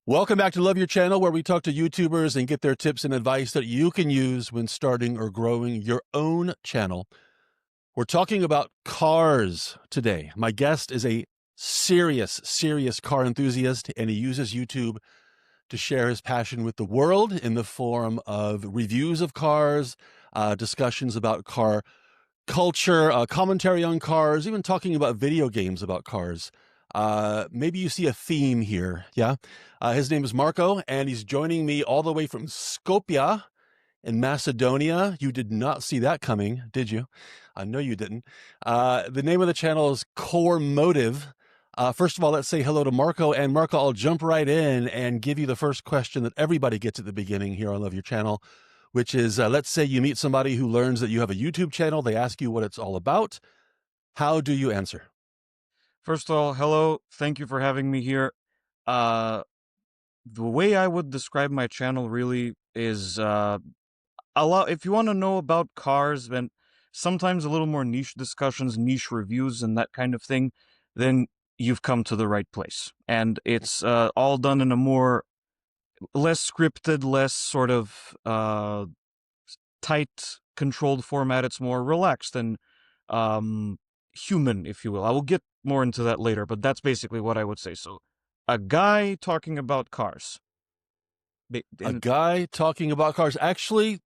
Welcome back to Love Your Channel, where we talk to YouTubers and get their tips and advice that you can use when starting or growing your own channel. We're talking about cars today. My guest is a serious car enthusiast, and he uses YouTube to share his passion with the world in the form of reviews of cars, discussions about car culture, commentary on cars, even talking about video games about cars. Maybe you see a theme here. Yeah. His name is Marco, and he's joining me all the way from Skopje in Macedonia. You did not see that coming, did you? I know you didn't. The name of the channel is Korrmotive. First of all, let's say hello to Marco. And Marco, I'll jump right in and give you the first question that everybody gets at the beginning here on Love Your Channel, which is, let's say you meet somebody who learns that you have a YouTube channel. They ask you what it's all about. How do you answer? First of all, hello. Thank you for having me here. The way I would describe my channel really is if you want to know about cars and sometimes a little more niche discussions, niche reviews, and that kind of thing, then you've come to the right place. And it's all done in a less scripted, less sort of tight, controlled format. It's more relaxed and human, if you will. I will get more into that later, but that's basically what I would say. So, a guy talking about cars. A guy talking about cars. Actually,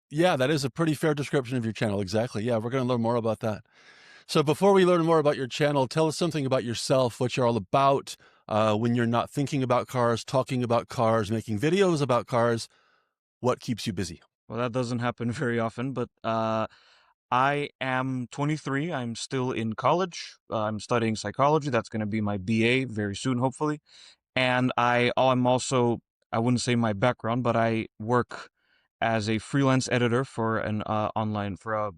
yeah, that is a pretty fair description of your channel. Exactly. Yeah, we're going to learn more about that. So before we learn more about your channel, tell us something about yourself, what you're all about when you're not thinking about cars, talking about cars, making videos about cars. What keeps you busy? Well, that doesn't happen very often, but I am 23. I'm still in college. I'm studying psychology. That's going to be my BA very soon, hopefully. And I'm also, I wouldn't say my background, but I work as a freelance editor for an for a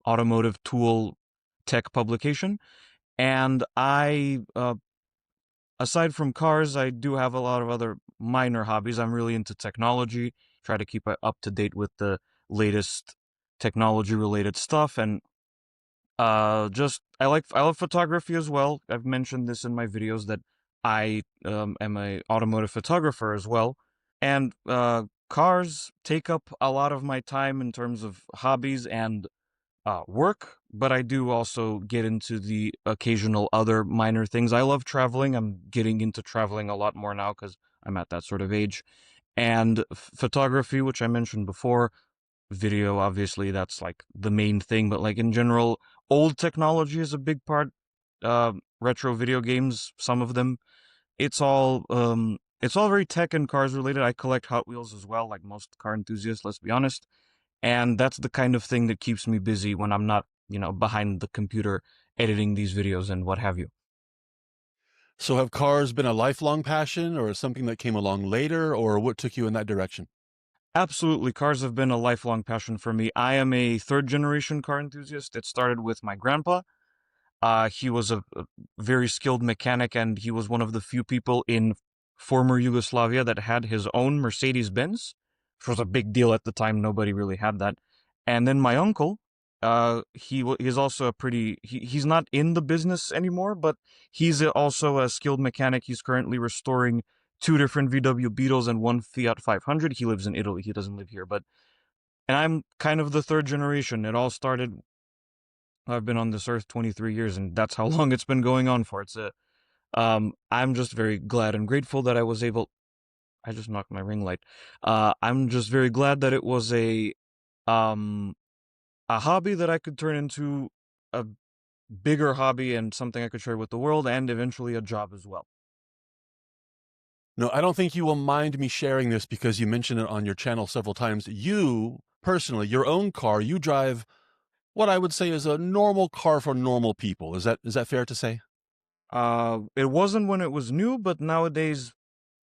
automotive tool tech publication. And aside from cars, I do have a lot of other minor hobbies. I'm really into technology, try to keep up to date with the latest technology related stuff. And I love photography as well. I've mentioned this in my videos that I am a automotive photographer as well. And cars take up a lot of my time in terms of hobbies and work, but I do also get into the occasional other minor things. I love traveling. I'm getting into traveling a lot more now because I'm at that sort of age. And photography, which I mentioned before, video, obviously, that's like the main thing, but like in general, old technology is a big part. Retro video games, some of them. It's all very tech and cars related. I collect Hot Wheels as well, like most car enthusiasts, let's be honest. And that's the kind of thing that keeps me busy when I'm not, behind the computer editing these videos and what have you. So have cars been a lifelong passion or something that came along later, or what took you in that direction? Absolutely, cars have been a lifelong passion for me. I am a third generation car enthusiast. It started with my grandpa. He was a very skilled mechanic, and he was one of the few people in former Yugoslavia that had his own Mercedes Benz, which was a big deal at the time. Nobody really had that. And then my uncle, he's also he's not in the business anymore, but he's also a skilled mechanic. He's currently restoring two different VW Beetles and one Fiat 500. He lives in Italy. He doesn't live here, and I'm kind of the third generation. It all started. I've been on this earth 23 years, and that's how long it's been going on for. I'm just very glad and grateful that I was able. I just knocked my ring light. I'm just very glad that it was um, a hobby that I could turn into a bigger hobby and something I could share with the world, and eventually a job as well. No, I don't think you will mind me sharing this because you mentioned it on your channel several times. You, personally, your own car, you drive what I would say is a normal car for normal people. Is that fair to say? It wasn't when it was new, but nowadays,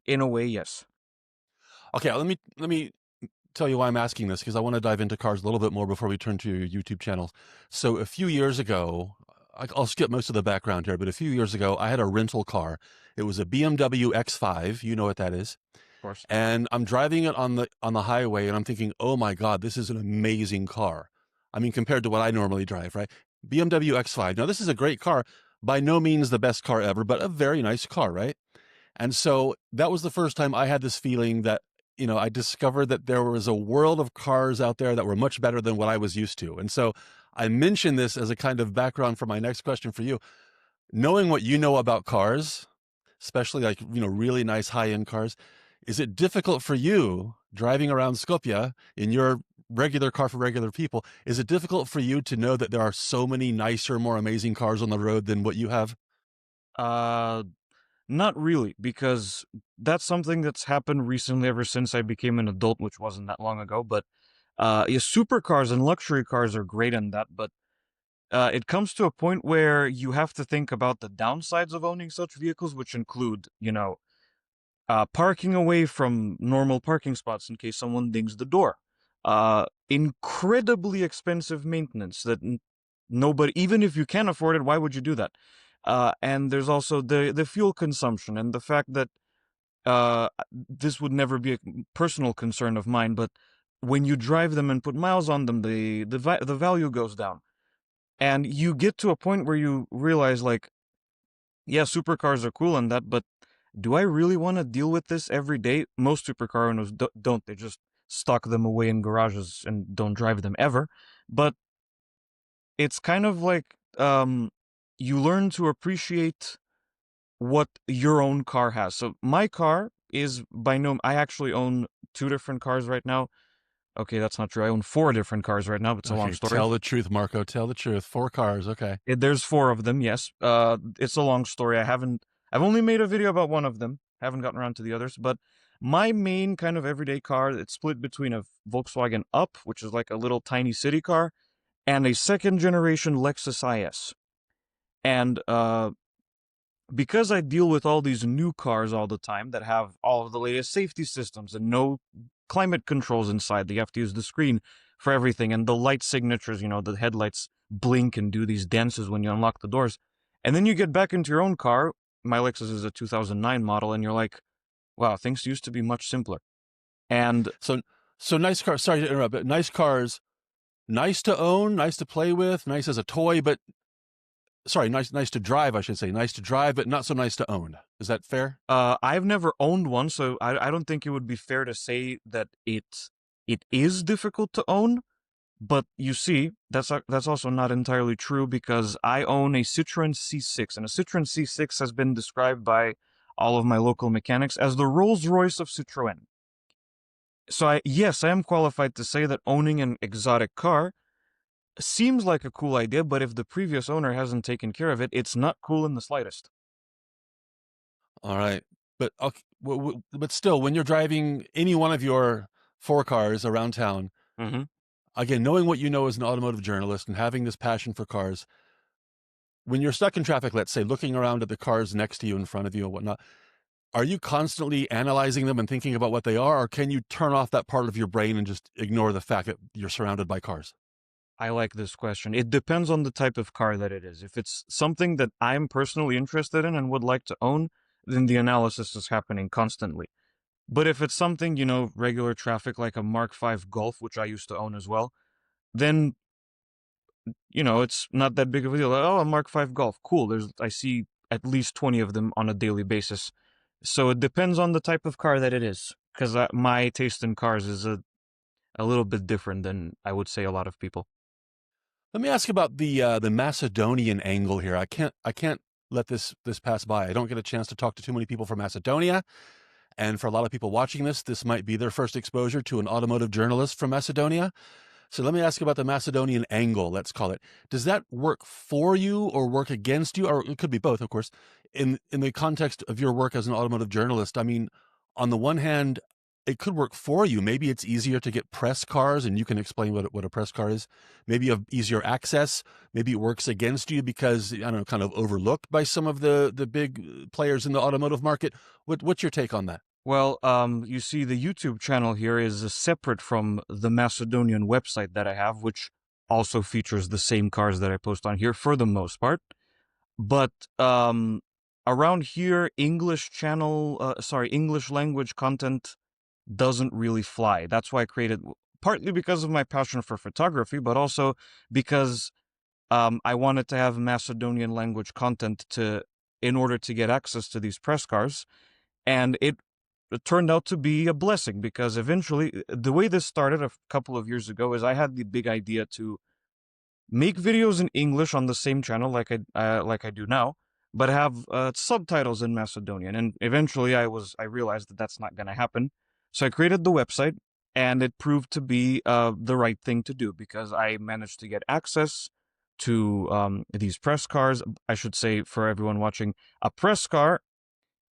in a way, yes. Okay, let me tell you why I'm asking this, because I want to dive into cars a little bit more before we turn to your YouTube channel. So a few years ago, I'll skip most of the background here, but a few years ago, I had a rental car. It was a BMW X5. You know what that is. Of course. And I'm driving it on the highway, and I'm thinking, oh my God, this is an amazing car. I mean, compared to what I normally drive, right? BMW X5. Now, this is a great car, by no means the best car ever, but a very nice car, right? And so that was the first time I had this feeling that, I discovered that there was a world of cars out there that were much better than what I was used to. And so I mention this as a kind of background for my next question for you. Knowing what you know about cars, especially like, really nice high-end cars, is it difficult for you driving around Skopje in your regular car for regular people? Is it difficult for you to know that there are so many nicer, more amazing cars on the road than what you have? Uh, Not really, because that's something that's happened recently ever since I became an adult, which wasn't that long ago. But yeah, supercars and luxury cars are great in that, but it comes to a point where you have to think about the downsides of owning such vehicles, which include, parking away from normal parking spots in case someone dings the door. Incredibly expensive maintenance that nobody, even if you can afford it, why would you do that? And there's also the fuel consumption and the fact that this would never be a personal concern of mine, but when you drive them and put miles on them, the value goes down, and you get to a point where you realize, like, yeah, supercars are cool and that, but do I really want to deal with this every day? Most supercar owners don't. They just stock them away in garages and don't drive them ever. But it's kind of like you learn to appreciate what your own car has. So my car is by no. I actually own two different cars right now. Okay, that's not true. I own four different cars right now, but it's a long Okay, story. tell the truth, Marco. Tell the truth. 4 cars. Okay. There's four of them, yes. It's a long story. I've only made a video about one of them. Haven't gotten around to the others, but my main kind of everyday car, it's split between a Volkswagen Up, which is like a little tiny city car, and a second generation Lexus IS. And because I deal with all these new cars all the time that have all of the latest safety systems and no climate controls inside, you have to use the screen for everything, and the light signatures, the headlights blink and do these dances when you unlock the doors. And then you get back into your own car. My Lexus is a 2009 model, and you're like, wow, things used to be much simpler. And So nice cars. Sorry to interrupt, but nice cars, nice to own, nice to play with, nice as a toy, but sorry, nice to drive, I should say. Nice to drive, but not so nice to own. Is that fair? I've never owned one, so I don't think it would be fair to say that it is difficult to own. But you see, that's also not entirely true, because I own a Citroen C6, and a Citroen C6 has been described by all of my local mechanics as the Rolls-Royce of Citroen. So yes, I am qualified to say that owning an exotic car seems like a cool idea, but if the previous owner hasn't taken care of it, it's not cool in the slightest. All right. But okay, but still, when you're driving any one of your 4 cars around town, Mm-hmm. again, knowing what you know as an automotive journalist and having this passion for cars, when you're stuck in traffic, let's say, looking around at the cars next to you, in front of you, and whatnot, are you constantly analyzing them and thinking about what they are, or can you turn off that part of your brain and just ignore the fact that you're surrounded by cars? I like this question. It depends on the type of car that it is. If it's something that I'm personally interested in and would like to own, then the analysis is happening constantly. But if it's something, regular traffic like a Mark V Golf, which I used to own as well, then, it's not that big of a deal. Like, oh, a Mark V Golf, cool. I see at least 20 of them on a daily basis. So it depends on the type of car that it is, because my taste in cars is a little bit different than I would say a lot of people. Let me ask about the Macedonian angle here. I can't let this pass by. I don't get a chance to talk to too many people from Macedonia, and for a lot of people watching this might be their first exposure to an automotive journalist from Macedonia. So let me ask you about the Macedonian angle, let's call it. Does that work for you or work against you? Or it could be both, of course. In the context of your work as an automotive journalist, I mean, on the one hand, it could work for you. Maybe it's easier to get press cars, and you can explain what a press car is. Maybe you have easier access. Maybe it works against you because, I don't know, kind of overlooked by some of the big players in the automotive market. What's your take on that? Well, you see, the YouTube channel here is separate from the Macedonian website that I have, which also features the same cars that I post on here for the most part. But around here, English language content doesn't really fly. That's why I created, partly because of my passion for photography, but also because I wanted to have Macedonian language content in order to get access to these press cars, and it turned out to be a blessing because eventually the way this started a couple of years ago is I had the big idea to make videos in English on the same channel like I do now, but have subtitles in Macedonian. And eventually, I realized that that's not going to happen. So I created the website, and it proved to be the right thing to do because I managed to get access to these press cars. I should say for everyone watching, a press car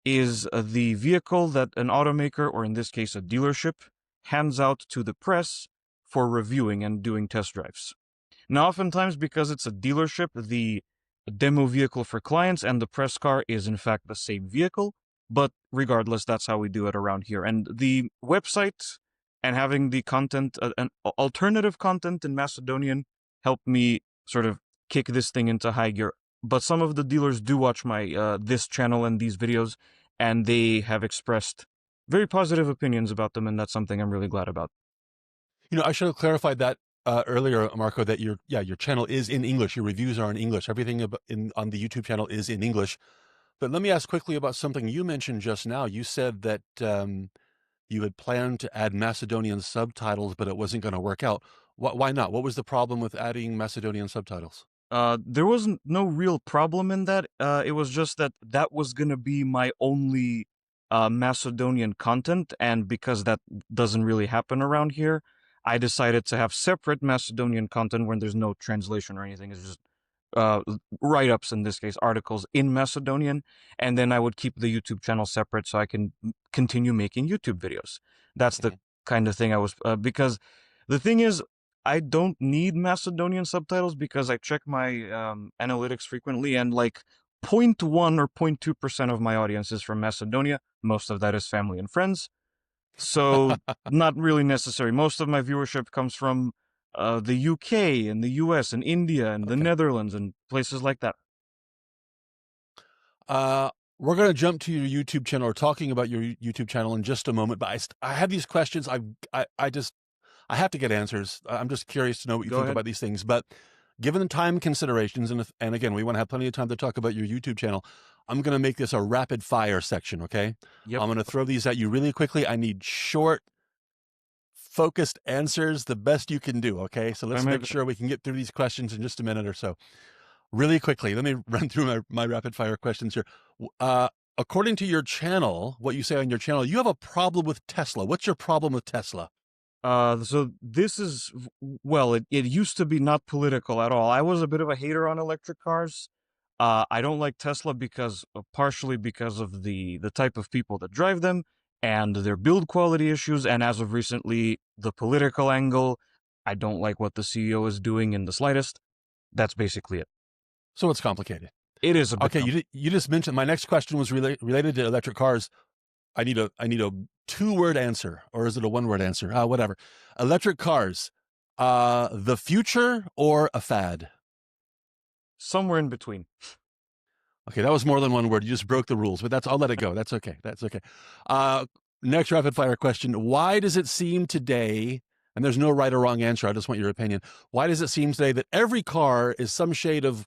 is the vehicle that an automaker, or in this case, a dealership, hands out to the press for reviewing and doing test drives. Now, oftentimes, because it's a dealership, the demo vehicle for clients and the press car is, in fact, the same vehicle. But regardless, that's how we do it around here. And the website and having the content, an alternative content in Macedonian, helped me sort of kick this thing into high gear. But some of the dealers do watch my this channel and these videos, and they have expressed very positive opinions about them, and that's something I'm really glad about. I should have clarified that earlier, Marco, that your channel is in English. Your reviews are in English. Everything on the YouTube channel is in English. But let me ask quickly about something you mentioned just now. You said that you had planned to add Macedonian subtitles, but it wasn't going to work out. Why not? What was the problem with adding Macedonian subtitles? There wasn't no real problem in that. It was just that that was gonna be my only Macedonian content, and because that doesn't really happen around here, I decided to have separate Macedonian content when there's no translation or anything. It's just uh, write-ups, in this case, articles in Macedonian, and then I would keep the YouTube channel separate so I can continue making YouTube videos. That's the Mhm. kind of thing I was because the thing is, I don't need Macedonian subtitles because I check my analytics frequently, and like 0.1 or 0.2% of my audience is from Macedonia. Most of that is family and friends, so not really necessary. Most of my viewership comes from the UK and the US and India and the Okay. Netherlands and places like that. Uh, we're going to jump to your YouTube channel or talking about your YouTube channel in just a moment. But I have these questions. I have to get answers. I'm just curious to know what you Go think ahead. about these things. But given the time considerations, and again, we want to have plenty of time to talk about your YouTube channel, I'm going to make this a rapid fire section. Okay. Yep. I'm going to throw these at you really quickly. I need short, focused answers, the best you can do. Okay. So let's make sure we can get through these questions in just a minute or so. Really quickly, let me run through my rapid fire questions here. According to your channel, what you say on your channel, you have a problem with Tesla. What's your problem with Tesla? So this is, well, it used to be not political at all. I was a bit of a hater on electric cars. I don't like Tesla because partially because of the type of people that drive them and their build quality issues, and as of recently, the political angle. I don't like what the CEO is doing in the slightest. That's basically it. So it's complicated. It is a bit Okay, complicated. you just mentioned my next question was related to electric cars. I need a 2-word answer, or is it a 1-word answer? Whatever. Electric cars, the future or a fad? Somewhere in between. Okay, that was more than 1 word. You just broke the rules, but I'll let it go. That's okay. That's okay. Uh, Next rapid fire question: why does it seem today? And there's no right or wrong answer. I just want your opinion. Why does it seem today that every car is some shade of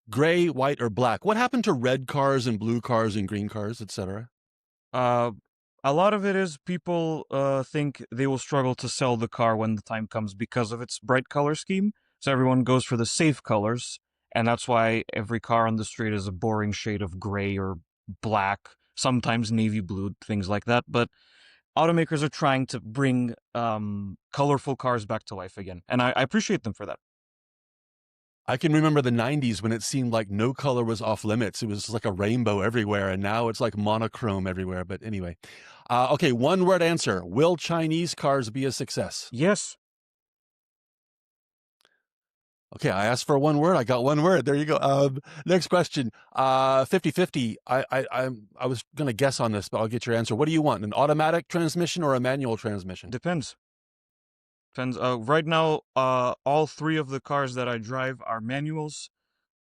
gray, white, or black? What happened to red cars and blue cars and green cars, etc.? Uh, a lot of it is people think they will struggle to sell the car when the time comes because of its bright color scheme. So everyone goes for the safe colors, and that's why every car on the street is a boring shade of gray or black, sometimes navy blue, things like that. But automakers are trying to bring colorful cars back to life again, and I appreciate them for that. I can remember the 90s when it seemed like no color was off limits. It was like a rainbow everywhere, and now it's like monochrome everywhere. But anyway, okay, 1-word answer. Will Chinese cars be a success? Yes. Okay, I asked for 1 word. I got 1 word. There you go. Next question. 50-50. I was going to guess on this, but I'll get your answer. What do you want? An automatic transmission or a manual transmission? Depends. Depends. Right now, all three of the cars that I drive are manuals,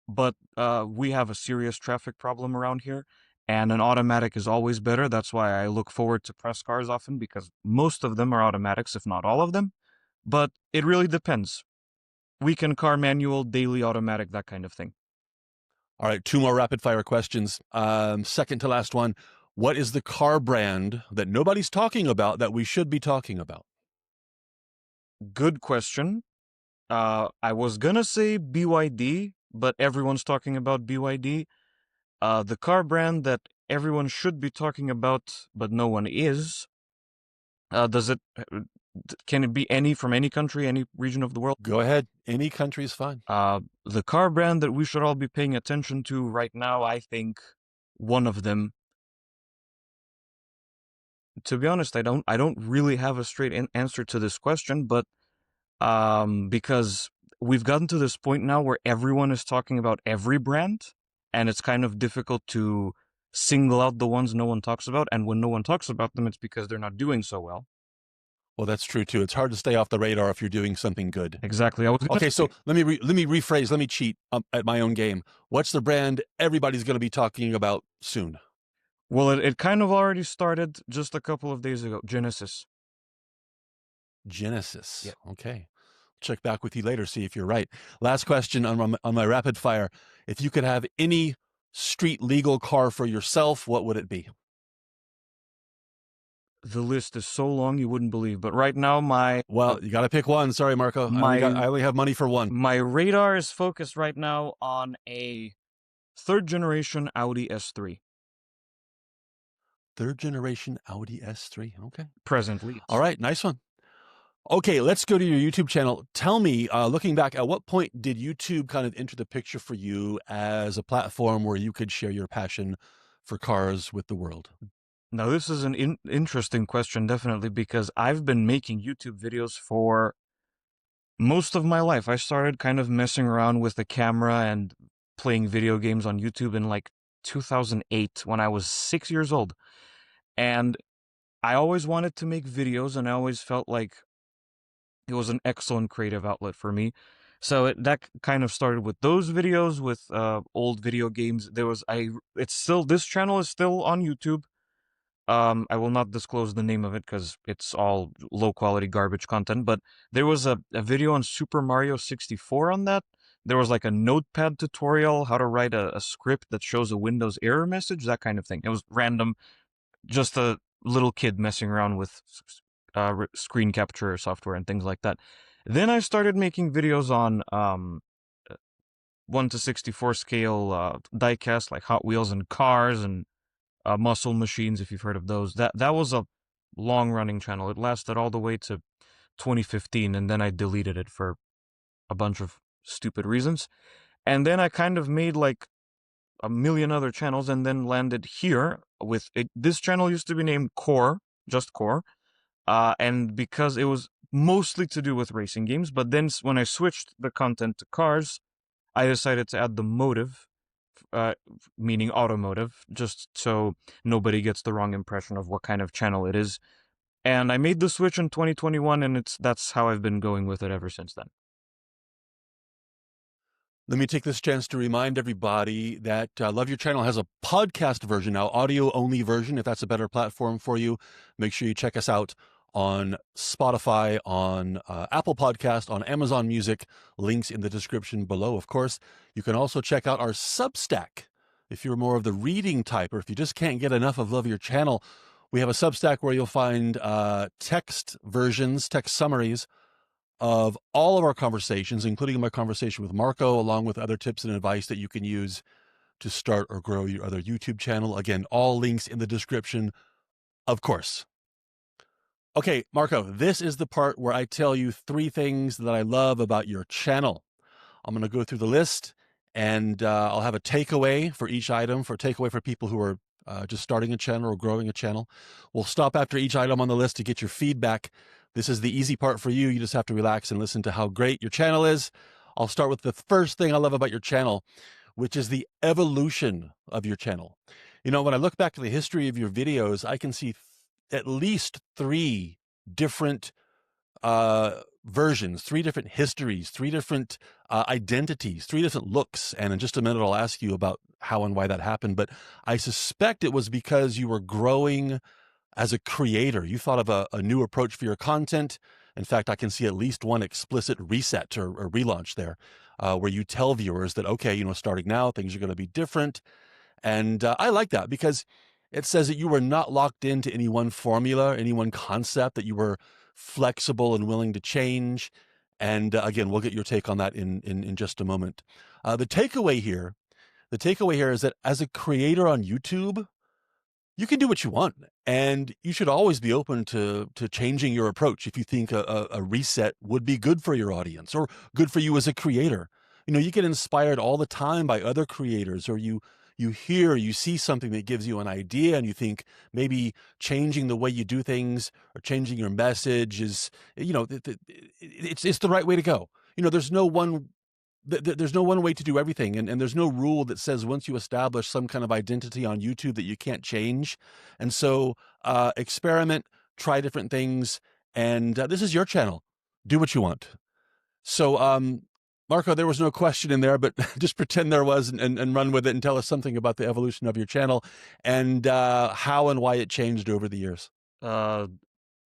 but we have a serious traffic problem around here, and an automatic is always better. That's why I look forward to press cars often because most of them are automatics, if not all of them. But it really depends. Weekend car, manual, daily automatic, that kind of thing. All right, 2 more rapid fire questions. Second to last one. What is the car brand that nobody's talking about that we should be talking about? Good question. I was gonna say BYD, but everyone's talking about BYD. The car brand that everyone should be talking about, but no one is. Does it? Can it be any from any country, any region of the world? Go ahead. Any country is fine. The car brand that we should all be paying attention to right now, I think, one of them. To be honest, I don't really have a straight answer to this question, but because we've gotten to this point now where everyone is talking about every brand, and it's kind of difficult to single out the ones no one talks about, and when no one talks about them, it's because they're not doing so well. Well, that's true too. It's hard to stay off the radar if you're doing something good. Exactly. Okay, so let me rephrase. Let me cheat at my own game. What's the brand everybody's going to be talking about soon? Well, it kind of already started just a couple of days ago. Genesis. Genesis. Yeah. Okay. Check back with you later, see if you're right. Last question on my rapid fire. If you could have any street legal car for yourself, what would it be? The list is so long you wouldn't believe, but right now Well, you got to pick one. Sorry, Marco. I only have money for one. My radar is focused right now on a third generation Audi S3. Third generation Audi S3. Okay. Presently. All right. Nice one. Okay, let's go to your YouTube channel. Tell me, looking back, at what point did YouTube kind of enter the picture for you as a platform where you could share your passion for cars with the world? Now, this is an interesting question, definitely, because I've been making YouTube videos for most of my life. I started kind of messing around with the camera and playing video games on YouTube in like 2008 when I was 6 years old. And I always wanted to make videos, and I always felt like it was an excellent creative outlet for me. So that kind of started with those videos, with old video games. This channel is still on YouTube. I will not disclose the name of it because it's all low quality garbage content, but there was a video on Super Mario 64 on that. There was like a notepad tutorial, how to write a script that shows a Windows error message, that kind of thing. It was random, just a little kid messing around with screen capture software and things like that. Then I started making videos on 1:64 scale diecast, like Hot Wheels and cars and Muscle Machines, if you've heard of those. That was a long-running channel. It lasted all the way to 2015, and then I deleted it for a bunch of stupid reasons. And then I kind of made like a million other channels, and then landed here with it. This channel used to be named Core, just Core, and because it was mostly to do with racing games. But then when I switched the content to cars, I decided to add the motive, meaning automotive, just so nobody gets the wrong impression of what kind of channel it is. And I made the switch in 2021, and that's how I've been going with it ever since then. Let me take this chance to remind everybody that Love Your Channel has a podcast version now, audio-only version, if that's a better platform for you. Make sure you check us out on Spotify, on Apple Podcast, on Amazon Music. Links in the description below, of course. You can also check out our Substack. If you're more of the reading type, or if you just can't get enough of Love Your Channel, we have a Substack where you'll find text versions, text summaries of all of our conversations, including my conversation with Marco, along with other tips and advice that you can use to start or grow your other YouTube channel. Again, all links in the description, of course. Okay, Marco, this is the part where I tell you 3 things that I love about your channel. I'm going to go through the list, and I'll have a takeaway for each item, for a takeaway for people who are just starting a channel or growing a channel. We'll stop after each item on the list to get your feedback. This is the easy part for you. You just have to relax and listen to how great your channel is. I'll start with the first thing I love about your channel, which is the evolution of your channel. You know, when I look back at the history of your videos, I can see at least 3 different versions, 3 different histories, 3 different identities, 3 different looks. And in just a minute, I'll ask you about how and why that happened. But I suspect it was because you were growing as a creator. You thought of a new approach for your content. In fact, I can see at least one explicit reset or relaunch there, where you tell viewers that, okay, starting now, things are going to be different. And I like that because it says that you were not locked into any one formula, any one concept, that you were flexible and willing to change. And again, we'll get your take on that in just a moment. The takeaway here is that as a creator on YouTube, you can do what you want, and you should always be open to changing your approach if you think a reset would be good for your audience or good for you as a creator. You get inspired all the time by other creators, or you see something that gives you an idea, and you think maybe changing the way you do things or changing your message is, it's the right way to go. There's no one there's no one way to do everything, and there's no rule that says once you establish some kind of identity on YouTube that you can't change. And so experiment, try different things, and this is your channel. Do what you want. So Marco, there was no question in there, but just pretend there was, and run with it and tell us something about the evolution of your channel and how and why it changed over the years.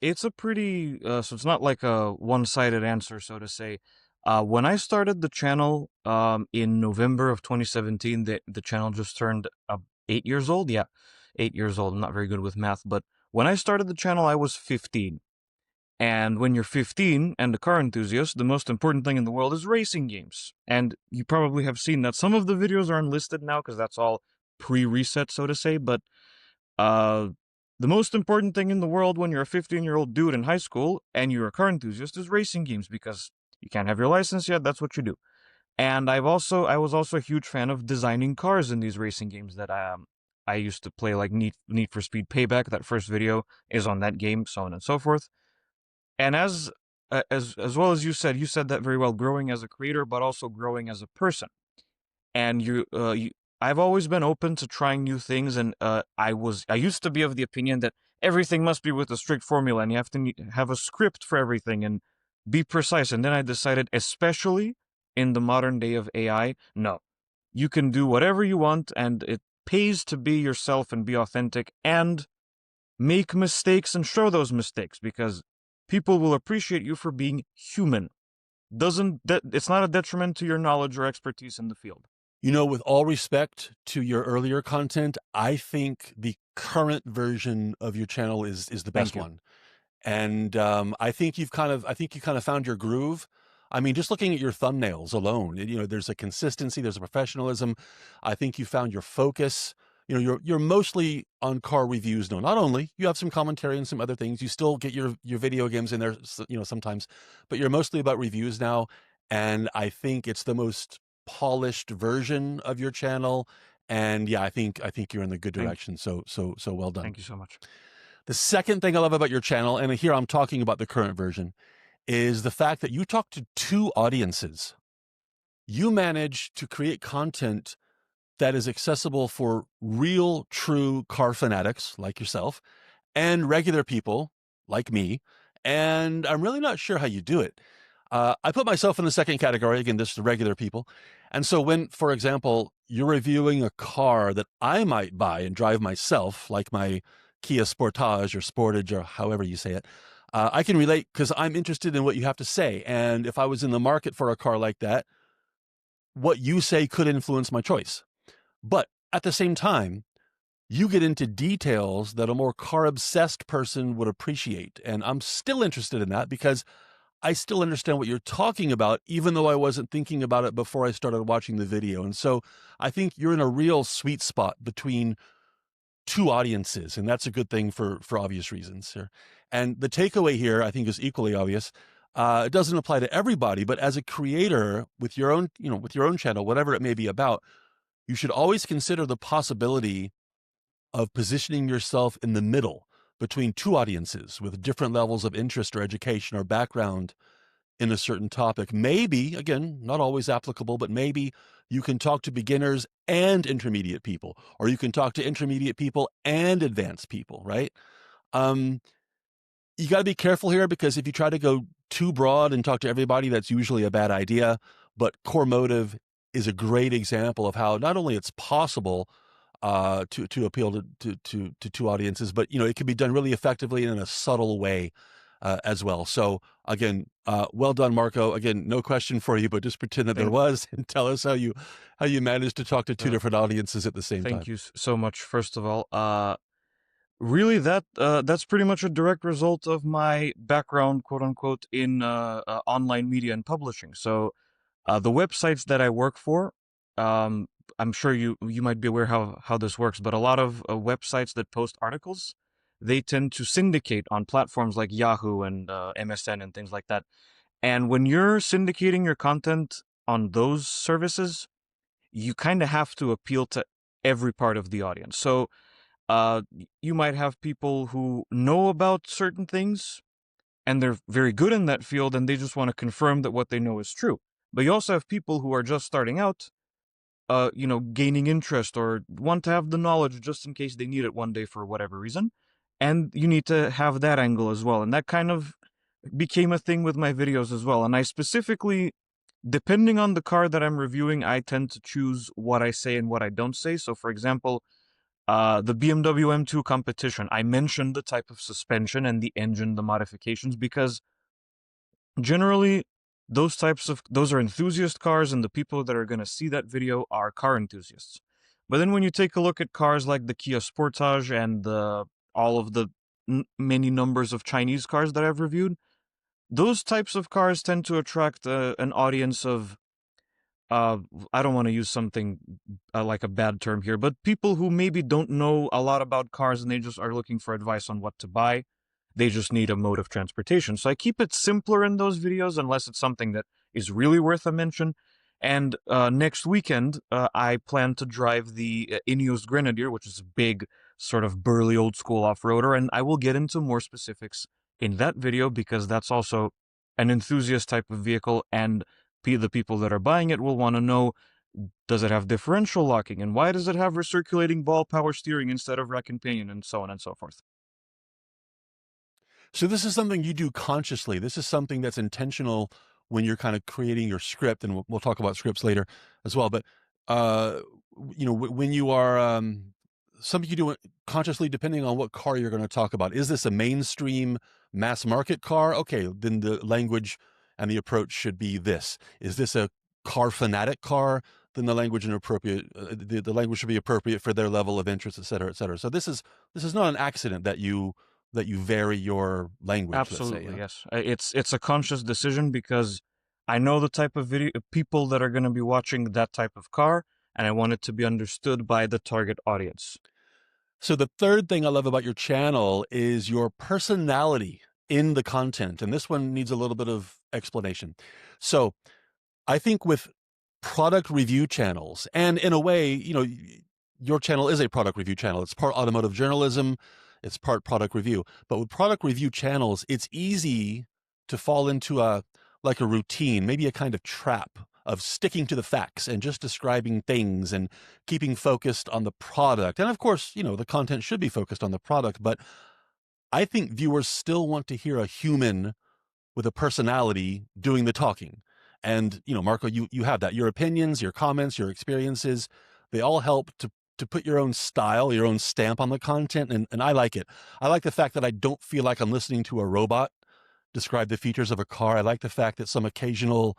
It's a pretty, so it's not like a one-sided answer, so to say. When I started the channel in November of 2017, the channel just turned 8 years old. Yeah, 8 years old. I'm not very good with math, but when I started the channel, I was 15. And when you're 15 and a car enthusiast, the most important thing in the world is racing games. And you probably have seen that some of the videos are unlisted now because that's all pre-reset, so to say, but the most important thing in the world when you're a 15-year-old dude in high school and you're a car enthusiast is racing games, because you can't have your license yet, that's what you do. And I was also a huge fan of designing cars in these racing games that I used to play, like Need for Speed Payback. That first video is on that game, so on and so forth. And as well as you said that very well, growing as a creator, but also growing as a person. And I've always been open to trying new things, and I used to be of the opinion that everything must be with a strict formula, and you have to have a script for everything and be precise. And then I decided, especially in the modern day of AI, no, you can do whatever you want, and it pays to be yourself and be authentic and make mistakes and show those mistakes, because people will appreciate you for being human. It's not a detriment to your knowledge or expertise in the field. With all respect to your earlier content, I think the current version of your channel is the best one. And I think you kind of found your groove. I mean, just looking at your thumbnails alone, there's a consistency, there's a professionalism. I think you found your focus. You're mostly on car reviews. No, not only you have some commentary and some other things. You still get your video games in there, sometimes, but you're mostly about reviews now. And I think it's the most polished version of your channel. And yeah, I think you're in the good direction. So well done. Thank you so much. The second thing I love about your channel, and here I'm talking about the current version, is the fact that you talk to two audiences. You manage to create content that is accessible for real, true car fanatics like yourself and regular people like me. And I'm really not sure how you do it. I put myself in the second category, again, this is the regular people. And so when, for example, you're reviewing a car that I might buy and drive myself, like my Kia Sportage or Sportage or however you say it, I can relate because I'm interested in what you have to say. And if I was in the market for a car like that, what you say could influence my choice. But at the same time, you get into details that a more car-obsessed person would appreciate. And I'm still interested in that because I still understand what you're talking about, even though I wasn't thinking about it before I started watching the video. And so I think you're in a real sweet spot between two audiences, and that's a good thing for obvious reasons here. And the takeaway here, I think, is equally obvious. It doesn't apply to everybody, but as a creator with your own channel, whatever it may be about, you should always consider the possibility of positioning yourself in the middle between two audiences with different levels of interest or education or background in a certain topic. Maybe, again, not always applicable, but maybe you can talk to beginners and intermediate people, or you can talk to intermediate people and advanced people, right? You got to be careful here, because if you try to go too broad and talk to everybody, that's usually a bad idea. But Korrmotive is a great example of how not only it's possible to appeal to two audiences, but it can be done really effectively and in a subtle way. as well. So again, well done, Marco. Again, no question for you, but just pretend that there Thank was and tell us how you managed to talk to two uh, different audiences at the same thank time. you so much. First of all, really, that's pretty much a direct result of my background, quote unquote, in online media and publishing. So the websites that I work for, um, I'm sure you might be aware how this works, but a lot of websites that post articles, they tend to syndicate on platforms like Yahoo and MSN and things like that. And when you're syndicating your content on those services, you kind of have to appeal to every part of the audience. So you might have people who know about certain things and they're very good in that field and they just want to confirm that what they know is true. But you also have people who are just starting out, gaining interest or want to have the knowledge just in case they need it one day for whatever reason. And you need to have that angle as well. And that kind of became a thing with my videos as well. And I specifically, depending on the car that I'm reviewing, I tend to choose what I say and what I don't say. So, for example, the BMW M2 competition, I mentioned the type of suspension and the engine, the modifications, because generally those are enthusiast cars, and the people that are going to see that video are car enthusiasts. But then when you take a look at cars like the Kia Sportage and all of the many numbers of Chinese cars that I've reviewed, those types of cars tend to attract an audience of uh, I don't want to use something like a bad term here, but people who maybe don't know a lot about cars and they just are looking for advice on what to buy. They just need a mode of transportation. So I keep it simpler in those videos unless it's something that is really worth a mention. And next weekend, I plan to drive the Ineos Grenadier, which is a big, sort of burly old school off-roader, and I will get into more specifics in that video because that's also an enthusiast type of vehicle, and the people that are buying it will want to know, does it have differential locking, and why does it have recirculating ball power steering instead of rack and pinion, and so on and so forth. So this is something you do consciously. This is something that's intentional when you're kind of creating your script, and we'll talk about scripts later as well. But when you are something you do consciously, depending on what car you're going to talk about. Is this a mainstream mass market car? Okay, then the language and the approach should be this. Is this a car fanatic car? Then the language and appropriate the language should be appropriate for their level of interest, et cetera, et cetera. So this is not an accident that you vary your language, let's say. Absolutely, yes. It's a conscious decision because I know the type of video people that are going to be watching that type of car, and I want it to be understood by the target audience. So the third thing I love about your channel is your personality in the content, and this one needs a little bit of explanation. So I think with product review channels, and in a way, your channel is a product review channel. It's part automotive journalism, it's part product review. But with product review channels, it's easy to fall into a routine, maybe a kind of trap of sticking to the facts and just describing things and keeping focused on the product. And of course, the content should be focused on the product, but I think viewers still want to hear a human with a personality doing the talking. And, Marco, you have that. Your opinions, your comments, your experiences, they all help to put your own style, your own stamp on the content. And I like it. I like the fact that I don't feel like I'm listening to a robot describe the features of a car. I like the fact that some occasional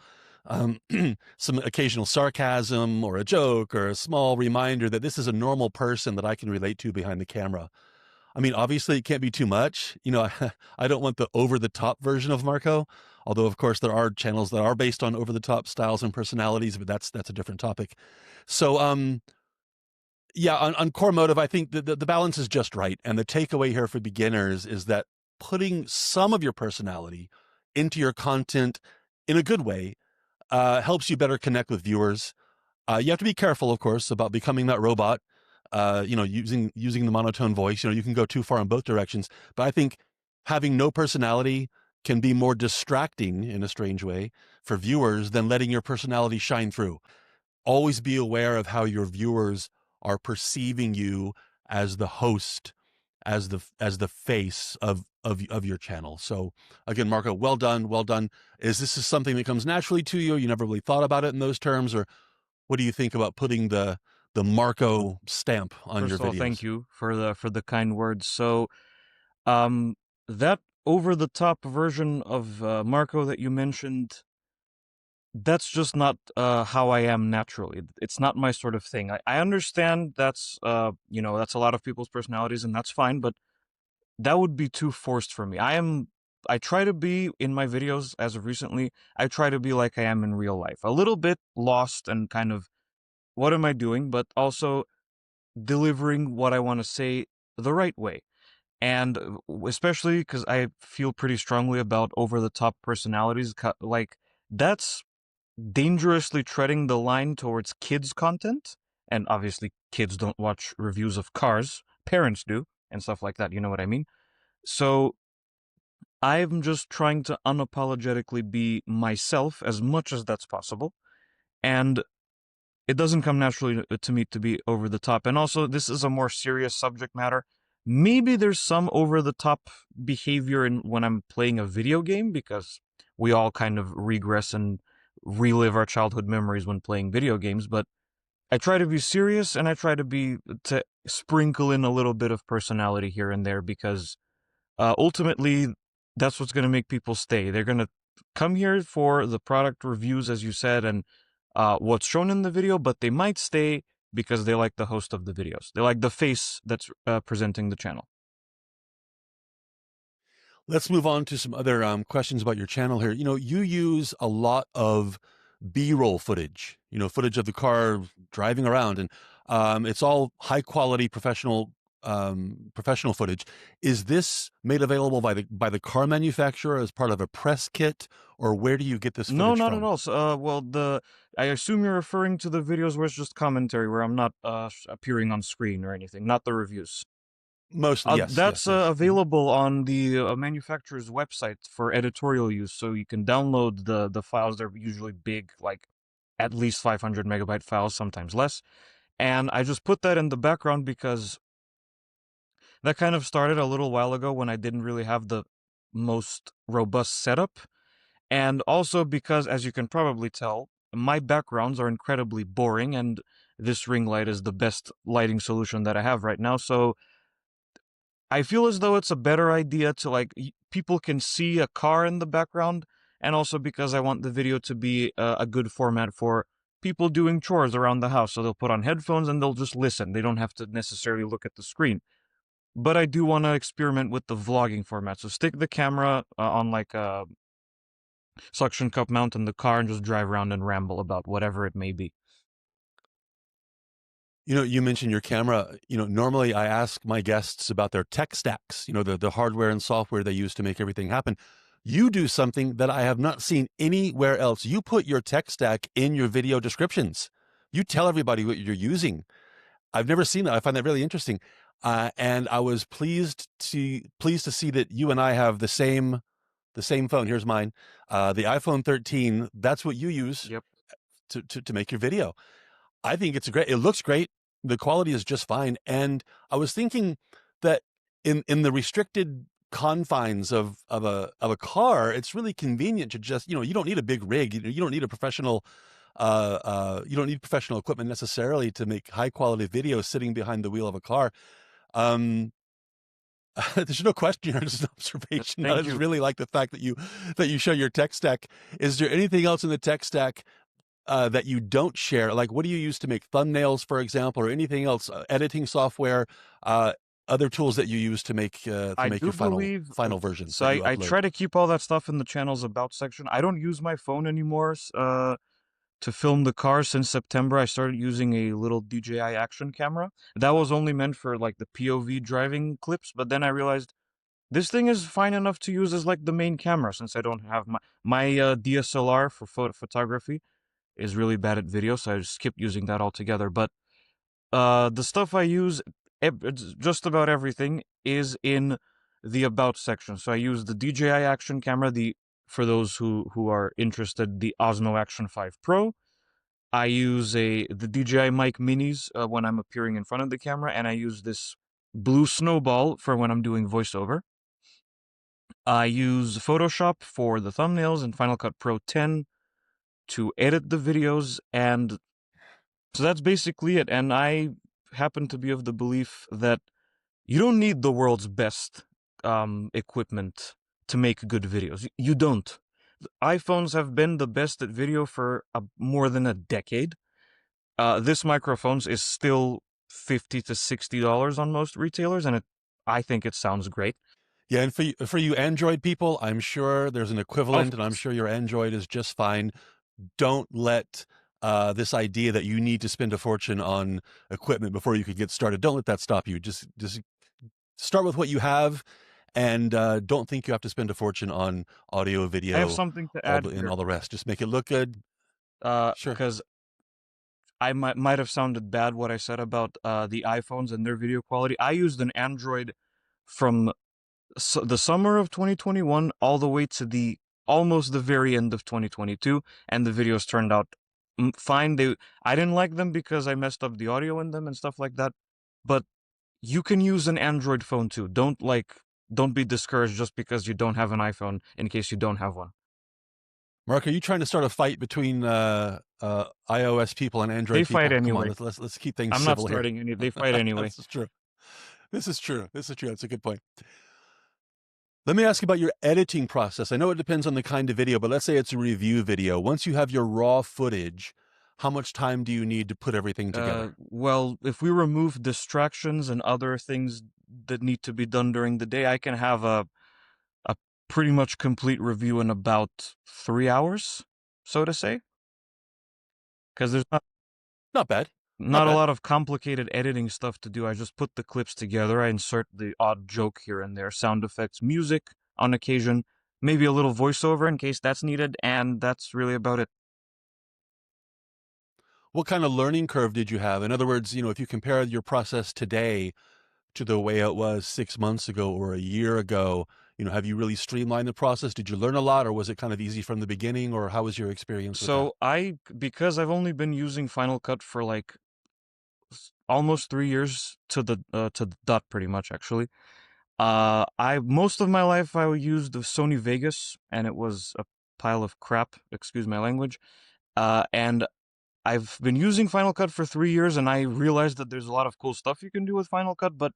sarcasm or a joke or a small reminder that this is a normal person that I can relate to behind the camera. I mean, obviously it can't be too much. I don't want the over the top version of Marco, although of course there are channels that are based on over the top styles and personalities, but that's a different topic. So, yeah, on Korrmotive, I think the balance is just right. And the takeaway here for beginners is that putting some of your personality into your content in a good way helps you better connect with viewers. You have to be careful, of course, about becoming that robot. Using the monotone voice. You can go too far in both directions. But I think having no personality can be more distracting in a strange way for viewers than letting your personality shine through. Always be aware of how your viewers are perceiving you as the host, as the face of your channel. So again, Marco, well done, well done. Is this something that comes naturally to you? You never really thought about it in those terms, or what do you think about putting the Marco stamp on your First of all, thank videos? you for the kind words. So, um, that over-the-top version of Marco that you mentioned, that's just not how I am naturally. It's not my sort of thing. I understand that's that's a lot of people's personalities, and that's fine, but that would be too forced for me. I try to be in my videos as of recently, I try to be like I am in real life. A little bit lost and kind of what am I doing, but also delivering what I want to say the right way. And especially because I feel pretty strongly about over the top personalities, like that's dangerously treading the line towards kids' content. And obviously, kids don't watch reviews of cars, parents do, and stuff like that. You know what I mean? So I'm just trying to unapologetically be myself as much as that's possible. And it doesn't come naturally to me to be over the top. And also, this is a more serious subject matter. Maybe there's some over the top behavior in when I'm playing a video game because we all kind of regress and relive our childhood memories when playing video games. But I try to be serious and I try to sprinkle in a little bit of personality here and there because ultimately, that's what's going to make people stay. They're going to come here for the product reviews, as you said, and what's shown in the video, but they might stay because they like the host of the videos. They like the face that's presenting the channel. Let's move on to some other questions about your channel here. You use a lot of B-roll footage, footage of the car driving around, and it's all high quality professional footage. Is this made available by the car manufacturer as part of a press kit, or where do you get this No, footage not at from? all. So, I assume you're referring to the videos where it's just commentary, where I'm not appearing on screen or anything, not the reviews. Mostly, yes, That's yes, yes. available on the manufacturer's website for editorial use, so you can download the files. They're usually big, like at least 500 megabyte files, sometimes less. And I just put that in the background because that kind of started a little while ago when I didn't really have the most robust setup. And also because, as you can probably tell, my backgrounds are incredibly boring, and this ring light is the best lighting solution that I have right now. So I feel as though it's a better idea to people can see a car in the background, and also because I want the video to be a good format for people doing chores around the house. So they'll put on headphones and they'll just listen. They don't have to necessarily look at the screen. But I do want to experiment with the vlogging format. So stick the camera on like a suction cup mount in the car and just drive around and ramble about whatever it may be. You mentioned your camera. Normally I ask my guests about their tech stacks, the hardware and software they use to make everything happen. You do something that I have not seen anywhere else. You put your tech stack in your video descriptions. You tell everybody what you're using. I've never seen that. I find that really interesting. And I was pleased to see that you and I have the same phone. Here's mine, the iPhone 13. That's what you use Yep. to make your video. I think it looks great. The quality is just fine. And I was thinking that in the restricted confines of a car, it's really convenient to just, you don't need a big rig. You don't need a professional, you don't need professional equipment necessarily to make high quality videos sitting behind the wheel of a car. Um, there's no question. It's an observation. I Thank just you. really like the fact that you show your tech stack. Is there anything else in the tech stack that you don't share? Like, what do you use to make thumbnails, for example, or anything else? Editing software, other tools that you use to make I your do final believe final versions so. that you I upload. try to keep all that stuff in the channel's about section. I don't use my phone anymore to film the car since September. I started using a little DJI action camera. That was only meant for like the POV driving clips, but then I realized this thing is fine enough to use as like the main camera since I don't have my DSLR for photography is really bad at video, so I just skipped using that altogether. But the stuff I use, it's just about everything is in the about section. So I use the DJI action camera, the for those who are interested, the Osmo Action 5 Pro. I use the DJI mic minis when I'm appearing in front of the camera, and I use this blue snowball for when I'm doing voiceover. I use Photoshop for the thumbnails and Final Cut Pro 10 to edit the videos, and so that's basically it. And I happen to be of the belief that you don't need the world's best equipment to make good videos. You don't. iPhones have been the best at video for more than a decade. This microphone is still $50 to $60 on most retailers, and I think it sounds great. Yeah, and for you Android people, I'm sure there's an Of equivalent, and I'm course. sure your Android is just fine. Don't let this idea that you need to spend a fortune on equipment before you could get started. Don't let that stop you. Just start with what you have, and don't think you have to spend a fortune on audio, I have video, something to all add the and here, all the rest. Just make it look good. Sure. because I might have sounded bad what I said about the iPhones and their video quality. I used an Android from the summer of 2021 all the way to the almost the very end of 2022, and the videos turned out fine. I didn't like them because I messed up the audio in them and stuff like that. But you can use an Android phone too. Don't be discouraged just because you don't have an iPhone in case you don't have one. Mark, are you trying to start a fight between iOS people and They Android fight people? Come on, anyway. let's keep things I'm not civil here. starting any. They fight anyway. This is true. This is true. This is true. That's a good point. Let me ask you about your editing process. I know it depends on the kind of video, but let's say it's a review video. Once you have your raw footage, how much time do you need to put everything together? Well, if we remove distractions and other things that need to be done during the day, I can have a pretty much complete review in about 3 hours, so to say. Because there's Not bad. Not not a bad. lot of complicated editing stuff to do. I just put the clips together. I insert the odd joke here and there, sound effects, music on occasion, maybe a little voiceover in case that's needed, and that's really about it. What kind of learning curve did you have? In other words, if you compare your process today to the way it was 6 months ago or a year ago, have you really streamlined the process? Did you learn a lot, or was it kind of easy from the beginning, or how was your experience with that? So because I've only been using Final Cut for like almost 3 years to the dot, pretty much actually. I most of my life I used the Sony Vegas, and it was a pile of crap. Excuse my language. And I've been using Final Cut for 3 years, and I realized that there's a lot of cool stuff you can do with Final Cut, but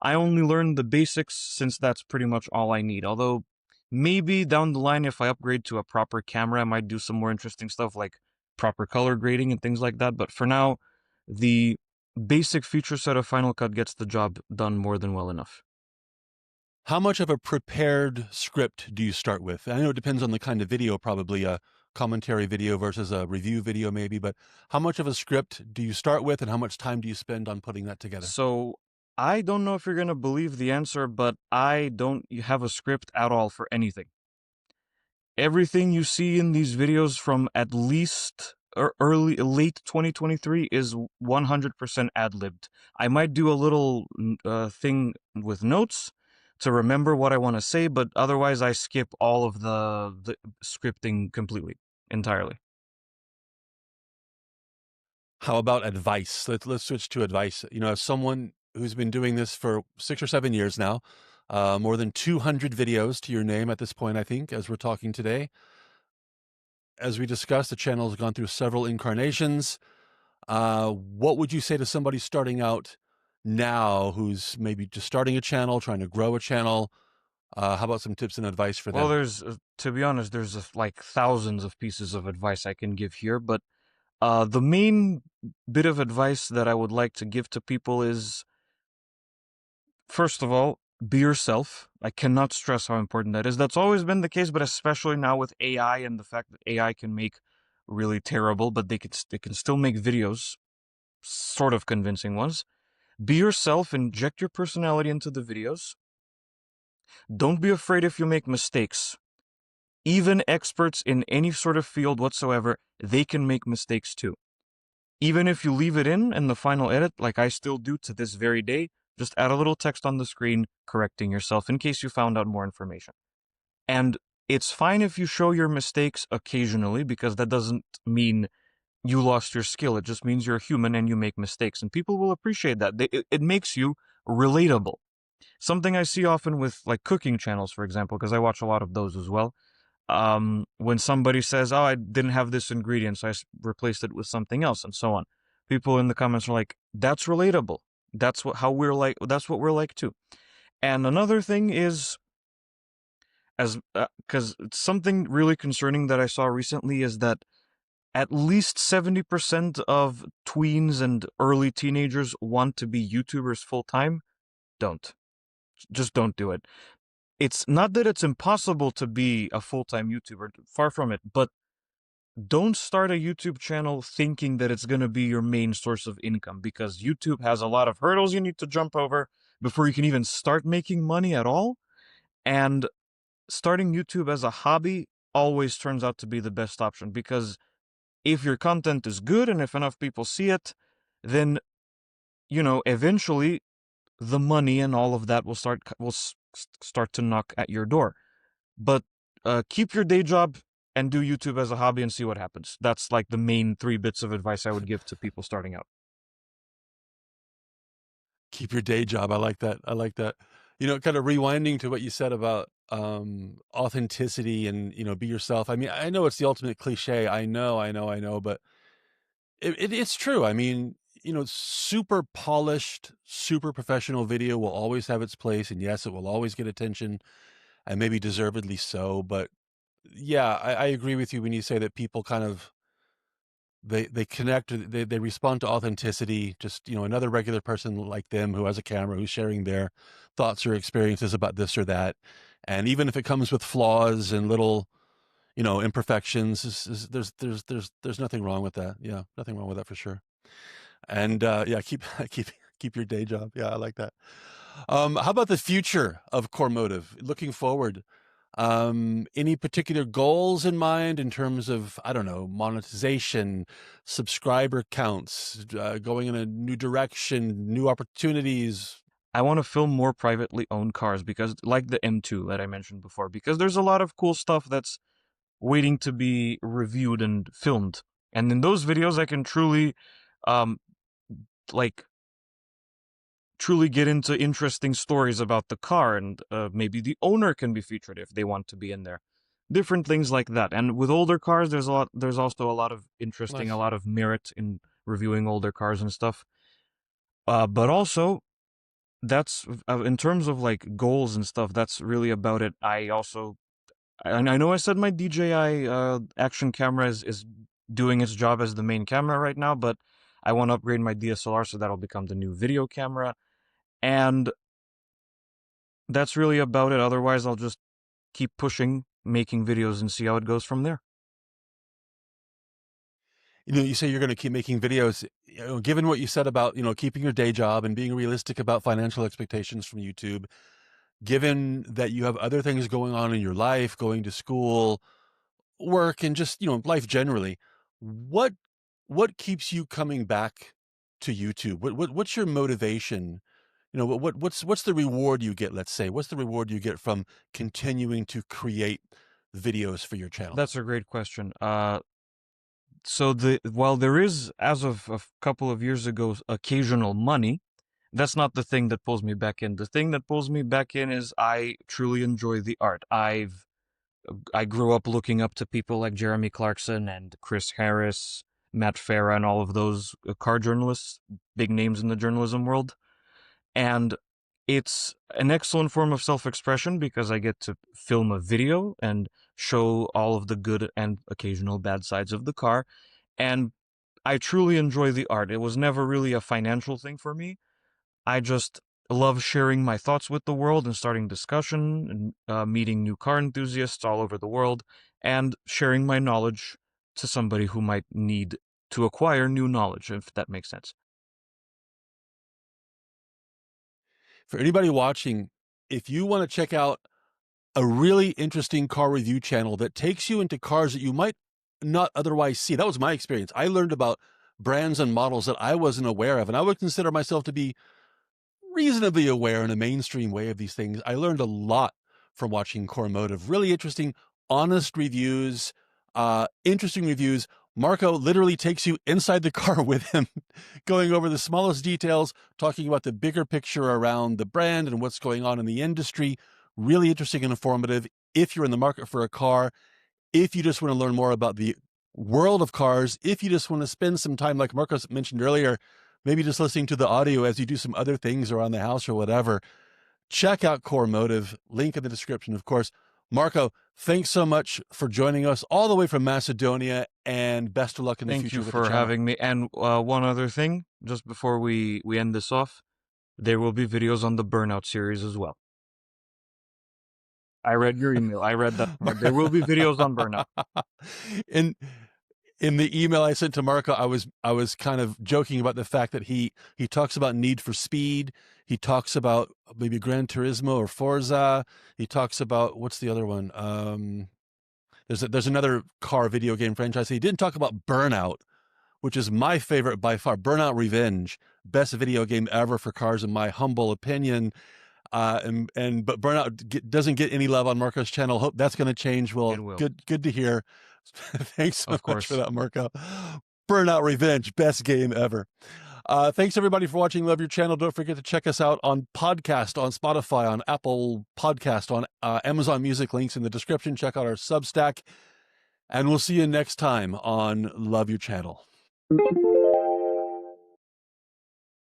I only learned the basics since that's pretty much all I need. Although, maybe down the line, if I upgrade to a proper camera, I might do some more interesting stuff like proper color grading and things like that. But for now, the basic feature set of Final Cut gets the job done more than well enough. How much of a prepared script do you start with? I know it depends on the kind of video, probably a commentary video versus a review video, maybe, but how much of a script do you start with, and how much time do you spend on putting that together? So, I don't know if you're going to believe the answer, but I don't have a script at all for anything. Everything you see in these videos from at least late 2023 is 100% ad-libbed. I might do a little thing with notes to remember what I want to say, but otherwise I skip all of the scripting completely, entirely. How about advice? Let's switch to advice. As someone who's been doing this for 6 or 7 years now, more than 200 videos to your name at this point, I think, as we're talking today. As we discussed, the channel has gone through several incarnations. What would you say to somebody starting out now who's maybe just starting a channel, trying to grow a channel? How about some tips and advice for Well, them? to be honest, there's like thousands of pieces of advice I can give here, but the main bit of advice that I would like to give to people is, first of all, be yourself. I cannot stress how important that is. That's always been the case, but especially now with AI and the fact that AI can make really terrible, but they can still make videos, sort of convincing ones. Be yourself, inject your personality into the videos. Don't be afraid if you make mistakes. Even experts in any sort of field whatsoever, they can make mistakes too. Even if you leave it in the final edit, like I still do to this very day, just add a little text on the screen correcting yourself in case you found out more information. And it's fine if you show your mistakes occasionally, because that doesn't mean you lost your skill. It just means you're human and you make mistakes, and people will appreciate that. It makes you relatable. Something I see often with like cooking channels, for example, because I watch a lot of those as well. When somebody says, "Oh, I didn't have this ingredient, so replaced it with something else," and so on, people in the comments are like, "That's relatable. That's what we're like too." And another thing is, as because something really concerning that I saw recently is that at least 70% of tweens and early teenagers want to be YouTubers full time. Don't. Just don't do it. It's not that it's impossible to be a full time YouTuber, far from it, but don't start a YouTube channel thinking that it's going to be your main source of income, because YouTube has a lot of hurdles you need to jump over before you can even start making money at all. And starting YouTube as a hobby always turns out to be the best option, because if your content is good and if enough people see it, then, eventually the money and all of that will start to knock at your door. But keep your day job and do YouTube as a hobby and see what happens. That's like the main 3 bits of advice I would give to people starting out. Keep your day job. I like that. I like that. Kind of rewinding to what you said about authenticity and, be yourself. I mean, I know it's the ultimate cliche. I know, but it's true. I mean, super polished, super professional video will always have its place. And yes, it will always get attention, and maybe deservedly so. But yeah, I agree with you when you say that people kind of they connect, they respond to authenticity. Just, another regular person like them who has a camera, who's sharing their thoughts or experiences about this or that. And even if it comes with flaws and little, imperfections, there's nothing wrong with that. Yeah, nothing wrong with that for sure. And yeah, keep your day job. Yeah, I like that. How about the future of Korrmotive? Looking forward, any particular goals in mind in terms of, I don't know, monetization, subscriber counts, going in a new direction, new opportunities? I want to film more privately owned cars, because, like the M2 that I mentioned before, because there's a lot of cool stuff that's waiting to be reviewed and filmed. And in those videos, I can um, like, truly get into interesting stories about the car, and maybe the owner can be featured if they want to be in there. Different things like that. And with older cars, there's also a lot of a Nice. lot of merit in reviewing older cars and stuff. But also, that's in terms of like goals and stuff. That's really about it. I know I said my DJI action camera is doing its job as the main camera right now, but I want to upgrade my DSLR, so that'll become the new video camera. And that's really about it. Otherwise, I'll just keep pushing, making videos, and see how it goes from there. You say you're going to keep making videos. Given what you said about, keeping your day job and being realistic about financial expectations from YouTube, given that you have other things going on in your life, going to school, work, and just, life generally, what what keeps you coming back to YouTube? What's your motivation? What's the reward you get, let's say? What's the reward you get from continuing to create videos for your channel? That's a great question. So while there is, as of a couple of years ago, occasional money, that's not the thing that pulls me back in. The thing that pulls me back in is I truly enjoy the art. I grew up looking up to people like Jeremy Clarkson and Chris Harris, Matt Farah, and all of those car journalists, big names in the journalism world. And it's an excellent form of self-expression, because I get to film a video and show all of the good and occasional bad sides of the car. And I truly enjoy the art. It was never really a financial thing for me. I just love sharing my thoughts with the world and starting discussion and meeting new car enthusiasts all over the world, and sharing my knowledge to somebody who might need to acquire new knowledge, if that makes sense. For anybody watching, if you want to check out a really interesting car review channel that takes you into cars that you might not otherwise see. That was my experience. I learned about brands and models that I wasn't aware of, and I would consider myself to be reasonably aware in a mainstream way of these things. I learned a lot from watching Korrmotive. Really interesting, honest reviews, interesting reviews. Marco literally takes you inside the car with him, going over the smallest details, talking about the bigger picture around the brand and what's going on in the industry. Really interesting and informative if you're in the market for a car, if you just want to learn more about the world of cars, if you just want to spend some time, like Marcos mentioned earlier, maybe just listening to the audio as you do some other things around the house or whatever. Check out Korrmotive, link in the description, of course. Marco, thanks so much for joining us all the way from Macedonia, and best of luck in the Thank future you with the for channel. having me. And one other thing, just before we end this off, there will be videos on the Burnout series as well. I read your email. I read that part. There will be videos on Burnout. In the email I sent to Marco, I was kind of joking about the fact that he talks about Need for Speed. He talks about maybe Gran Turismo or Forza. He talks about, what's the other one? There's another car video game franchise. He didn't talk about Burnout, which is my favorite by far. Burnout Revenge, best video game ever for cars in my humble opinion. But Burnout doesn't get any love on Marco's channel. Hope that's going to change. Well, It will, good to hear. Thanks so of much for course. that, Marco. Burnout Revenge, best game ever. Thanks everybody for watching. Love your channel. Don't forget to check us out on podcast, on Spotify, on Apple Podcast, on Amazon Music. Links in the description. Check out our Substack, and we'll see you next time on Love Your Channel.